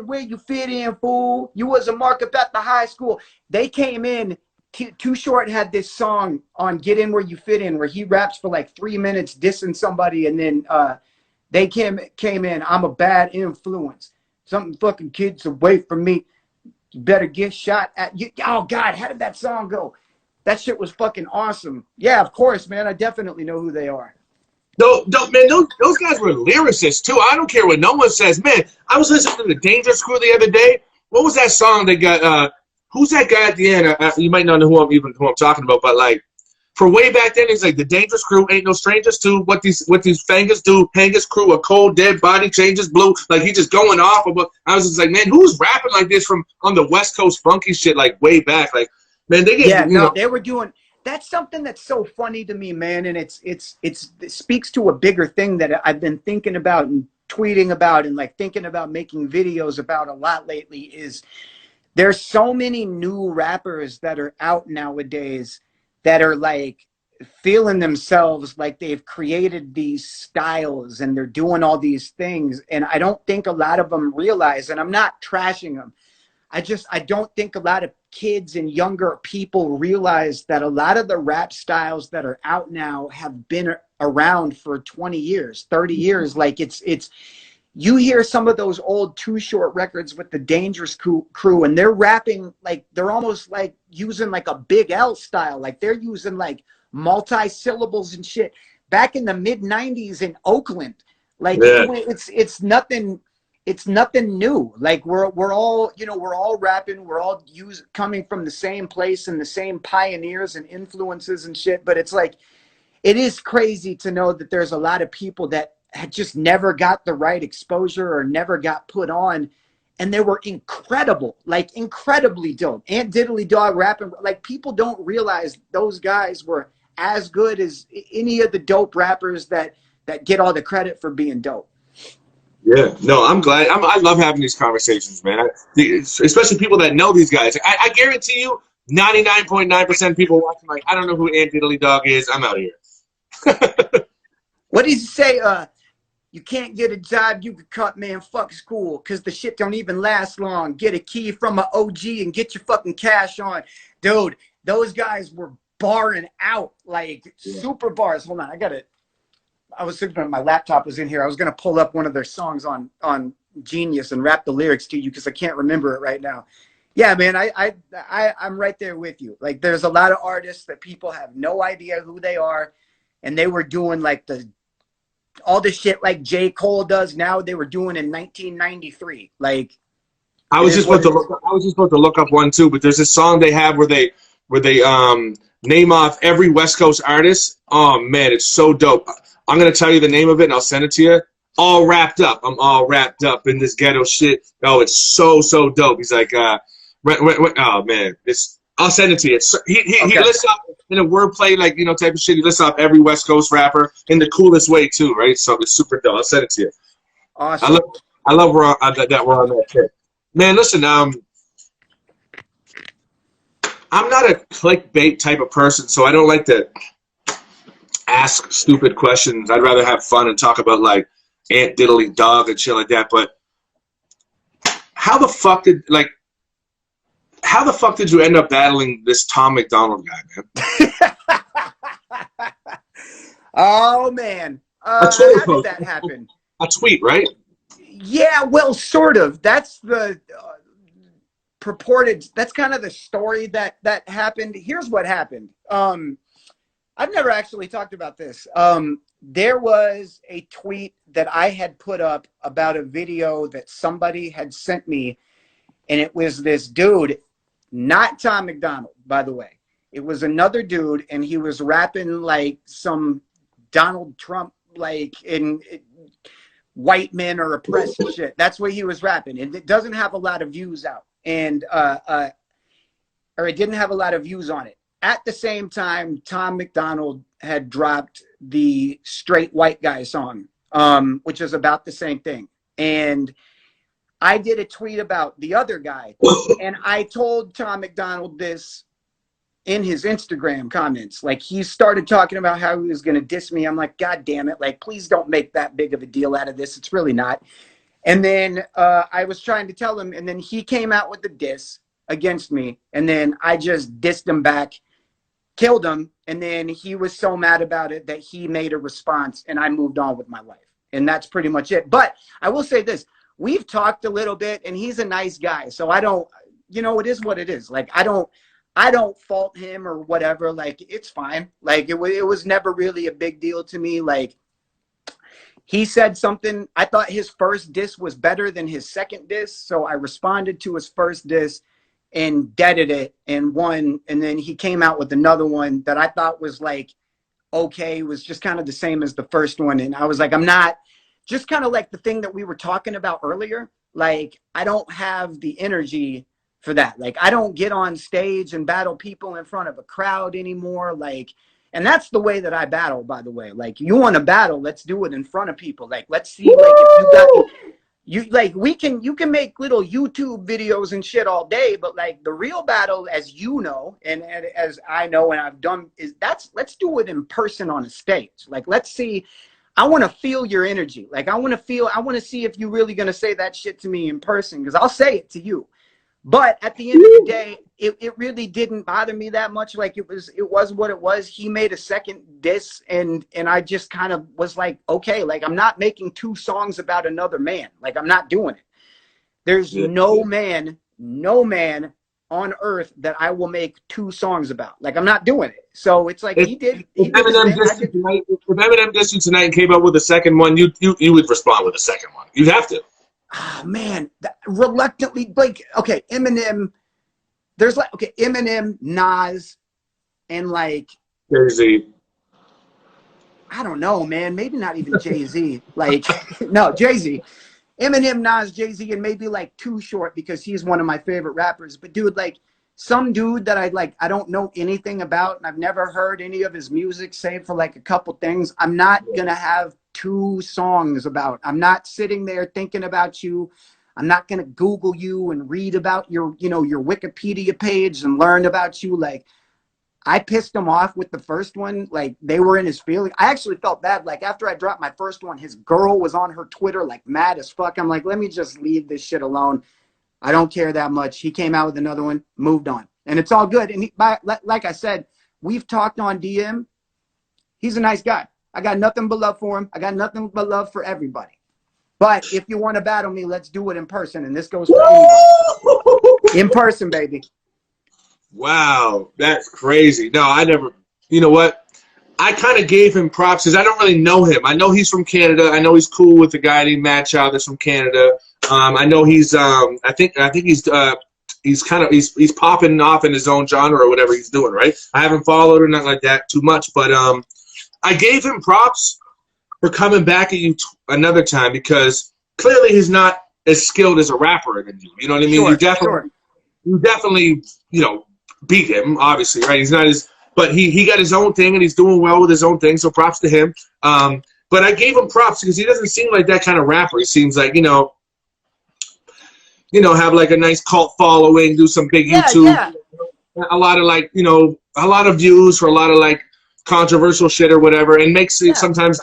where you fit in, fool. You was a markup at the high school. They came in. Too Short had this song on Get In Where You Fit In, where he raps for like 3 minutes dissing somebody, and then they came in. I'm a bad influence. Something fucking kids away from me. You better get shot at. You. Oh God, how did that song go? That shit was fucking awesome. Yeah, of course, man. I definitely know who they are. No, man, those guys were lyricists too. I don't care what no one says. Man, I was listening to the Dangerous Crew the other day. What was that song they got? Who's that guy at the end? You might not know who I'm talking about, but like for way back then, he's like the Dangerous Crew ain't no strangers to what these fangers do. Hangers crew, a cold dead body changes blue. Like he just going off about. I was just like, man, who's rapping like this from on the West Coast funky shit like way back? Like, man, they get they were doing. That's something that's so funny to me, man, and it speaks to a bigger thing that I've been thinking about and tweeting about and like thinking about making videos about a lot lately. Is there's so many new rappers that are out nowadays that are like feeling themselves like they've created these styles and they're doing all these things, and I don't think a lot of them realize, and I'm not trashing them, I don't think a lot of kids and younger people realize that a lot of the rap styles that are out now have been around for 20 years, 30 years. Like you hear some of those old Too Short records with the Dangerous Crew, and they're rapping like they're almost like using like a Big L style. Like they're using like multi-syllables and shit back in the mid 90s in Oakland. Like it's nothing. It's nothing new. Like we're all rapping. We're all coming from the same place and the same pioneers and influences and shit. But it's like, it is crazy to know that there's a lot of people that had just never got the right exposure or never got put on. And they were incredible, like incredibly dope. Ant Diddley Dog rapping. Like people don't realize those guys were as good as any of the dope rappers that get all the credit for being dope. Yeah, no, I'm glad. I love having these conversations, man. Especially people that know these guys. I guarantee you, 99.9% of people watching, like, I don't know who Ant Diddley Dog is. I'm out of here. What did he say? You can't get a job, you can cut, man. Fuck school, because the shit don't even last long. Get a key from an OG and get your fucking cash on. Dude, those guys were barring out, like super bars. Hold on, I was thinking my laptop was in here. I was going to pull up one of their songs on Genius and rap the lyrics to you because I can't remember it right now. Yeah, man, I'm right there with you. Like, there's a lot of artists that people have no idea who they are, and they were doing like all the shit like J. Cole does now. They were doing in 1993. Like, I was just about to look up one too, but there's this song they have where they name off every West Coast artist. Oh man, it's so dope. I'm going to tell you the name of it, and I'll send it to you. All wrapped up. I'm all wrapped up in this ghetto shit. Oh, it's so dope. He's like, oh, man. I'll send it to you. He lists up in a wordplay, like, type of shit. He lists up every West Coast rapper in the coolest way, too, right? So it's super dope. I'll send it to you. Awesome. I love that we're on that kick. Man, listen, I'm not a clickbait type of person, so I don't like to ask stupid questions. I'd rather have fun and talk about like Ant Diddley Dog and shit like that. But how the fuck did you end up battling this Tom Macdonald guy, man? Oh man, how did that happen? A tweet, right? Yeah, well, sort of. That's the purported. That's kind of the story that happened. Here's what happened. I've never actually talked about this. There was a tweet that I had put up about a video that somebody had sent me, and it was this dude, not Tom Macdonald, by the way. It was another dude, and he was rapping like some Donald Trump, like in white men are oppressed shit. That's what he was rapping. And it doesn't have a lot of views out, and or it didn't have a lot of views on it. At the same time, Tom Macdonald had dropped the Straight White Guy song, which is about the same thing. And I did a tweet about the other guy, and I told Tom Macdonald this in his Instagram comments. Like, he started talking about how he was going to diss me. I'm like, God damn it. Like, please don't make that big of a deal out of this. It's really not. And then I was trying to tell him, and then he came out with the diss against me, and then I just dissed him back, killed him, and then he was so mad about it that he made a response, and I moved on with my life. And that's pretty much it. But I will say this, we've talked a little bit, and he's a nice guy, so I don't, you know, it is what it is. Like, I don't fault him or whatever. Like, it's fine. Like, it was never really a big deal to me. Like, he said something. I thought his first diss was better than his second diss, so I responded to his first diss and deaded it and won. And then he came out with another one that I thought was like, okay, was just kind of the same as the first one. And I was like, I'm not, just kind of like the thing that we were talking about earlier. Like, I don't have the energy for that. Like, I don't get on stage and battle people in front of a crowd anymore. Like, and that's the way that I battle, by the way. Like, you want to battle, let's do it in front of people. Like, let's see, like, if you got, you like, you can make little YouTube videos and shit all day, but like the real battle, as you know, and as I know and I've done, is let's do it in person on a stage. Like, let's see, I want to feel your energy. Like, I want to see if you're really going to say that shit to me in person, because I'll say it to you. But at the end of the day, it really didn't bother me that much. Like, it was what it was. He made a second diss, and I just kind of was like, okay, like, I'm not making two songs about another man. Like, I'm not doing it. There's no man on earth that I will make two songs about. Like, I'm not doing it. So it's like, he did If Eminem dissed you tonight and came up with a second one, you would respond with a second one. You'd have to. Oh, man, reluctantly, like, okay, Eminem, there's like, okay, Eminem, Nas, and like Jay-Z. I don't know, man, maybe not even Jay-Z. Like, no, Jay-Z. Eminem, Nas, Jay-Z, and maybe like Too Short, because he's one of my favorite rappers. But dude, like, some dude that I don't know anything about, and I've never heard any of his music save for like a couple things, I'm not gonna have two songs about. I'm not sitting there thinking about you. I'm not gonna Google you and read about your, you know, your Wikipedia page and learn about you. Like, I pissed him off with the first one. Like, they were in his feelings. I actually felt bad. Like, after I dropped my first one, his girl was on her Twitter, like, mad as fuck. I'm like, let me just leave this shit alone. I don't care that much. He came out with another one, moved on. And it's all good. And like I said, we've talked on DM. He's a nice guy. I got nothing but love for him. I got nothing but love for everybody. But if you want to battle me, let's do it in person. And this goes for anybody. In person, baby. Wow, that's crazy. No, I never, you know what? I kind of gave him props because I don't really know him. I know he's from Canada. I know he's cool with the guy named Madchild that's from Canada. I know he's, I think he's kind of, he's popping off in his own genre or whatever he's doing, right? I haven't followed or nothing like that too much, but I gave him props for coming back at you another time because clearly he's not as skilled as a rapper than you. You know what I mean? Sure, you definitely, you know, beat him, obviously, right? He's not as, but he got his own thing and he's doing well with his own thing, so props to him. But I gave him props because he doesn't seem like that kind of rapper. He seems like, you know, have like a nice cult following, do some big YouTube, yeah. A lot of like, you know, a lot of views for a lot of like controversial shit or whatever, and makes it sometimes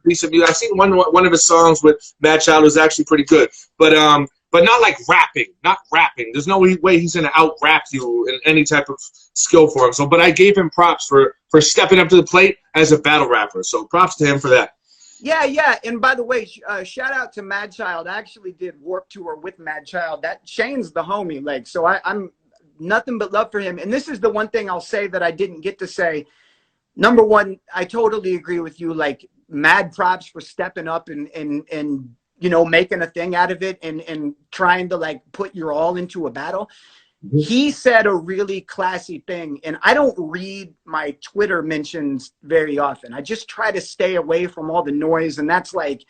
decent views. I've seen one of his songs with Madchild was actually pretty good, but not like rapping, not rapping. There's no way he's gonna out rap you in any type of skill for him. So, but I gave him props for stepping up to the plate as a battle rapper. So props to him for that. Yeah. And by the way, shout out to Madchild. I actually did Warped Tour with Madchild. That Shane's the homie. Like, so I'm nothing but love for him. And this is the one thing I'll say that I didn't get to say. Number one, I totally agree with you. Like, mad props for stepping up and you know, making a thing out of it and trying to like put your all into a battle. Mm-hmm. He said a really classy thing, and I don't read my Twitter mentions very often. I just try to stay away from all the noise, and that's like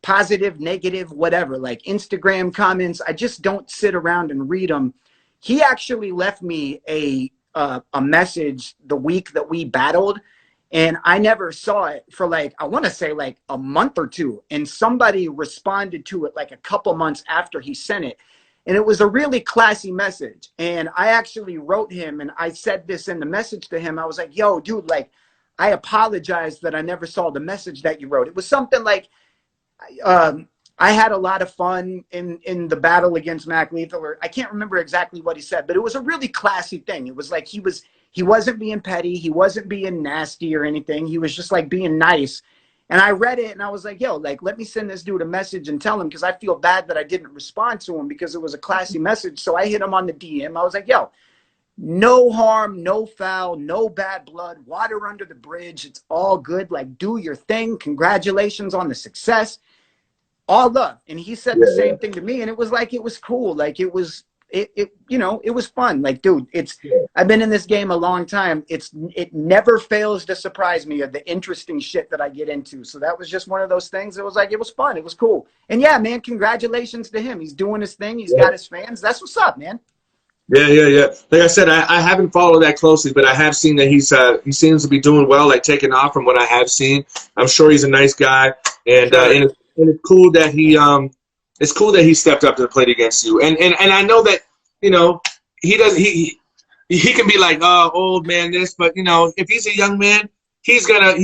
positive, negative, whatever, like Instagram comments. I just don't sit around and read them. He actually left me a message the week that we battled, and I never saw it for like, I want to say like a month or two. And somebody responded to it like a couple months after he sent it. And it was a really classy message. And I actually wrote him and I said this in the message to him. I was like, yo, dude, like, I apologize that I never saw the message that you wrote. It was something like, I had a lot of fun in the battle against Mac Lethal. Or I can't remember exactly what he said, but it was a really classy thing. It was like he wasn't being petty, he wasn't being nasty or anything. He was just like being nice. And I read it and I was like, yo, like, let me send this dude a message and tell him, because I feel bad that I didn't respond to him because it was a classy message. So I hit him on the DM. I was like, yo, no harm, no foul, no bad blood, water under the bridge. It's all good. Like, do your thing. Congratulations on the success. All love. And he said the same thing to me. And it was like, it was cool. Like it was, you know, it was fun. Like, dude, I've been in this game a long time. It never fails to surprise me of the interesting shit that I get into. So that was just one of those things. It was like, it was fun. It was cool. And yeah, man, congratulations to him. He's doing his thing. He's got his fans. That's what's up, man. Yeah. Like I said, I haven't followed that closely, but I have seen that he seems to be doing well, like taking off from what I have seen. I'm sure he's a nice guy, and it's cool that he stepped up to the plate against you. And I know that, you know, he can be like, oh, old man this, but you know, if he's a young man, he's gonna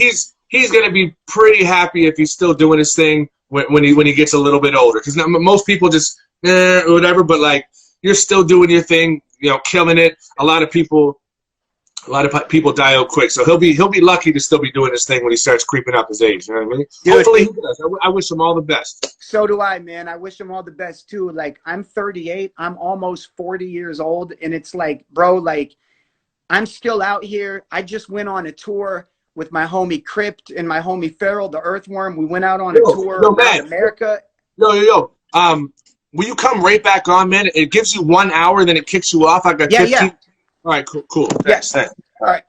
be pretty happy if he's still doing his thing when he gets a little bit older. Because most people just whatever, but like, you're still doing your thing, you know, killing it. A lot of people die out quick, so he'll be lucky to still be doing his thing when he starts creeping up his age. You know what I mean? Dude, hopefully he does. I wish him all the best. So do I, man. I wish him all the best too. Like, I'm 38. I'm almost 40 years old, and it's like, bro, like, I'm still out here. I just went on a tour with my homie Crypt and my homie Farrell, the Earthworm. We went out on a tour around America. Yo. Will you come right back on, man? It gives you 1 hour, then it kicks you off. I got 15. Yeah. All right, cool. Yes. Thanks. All right.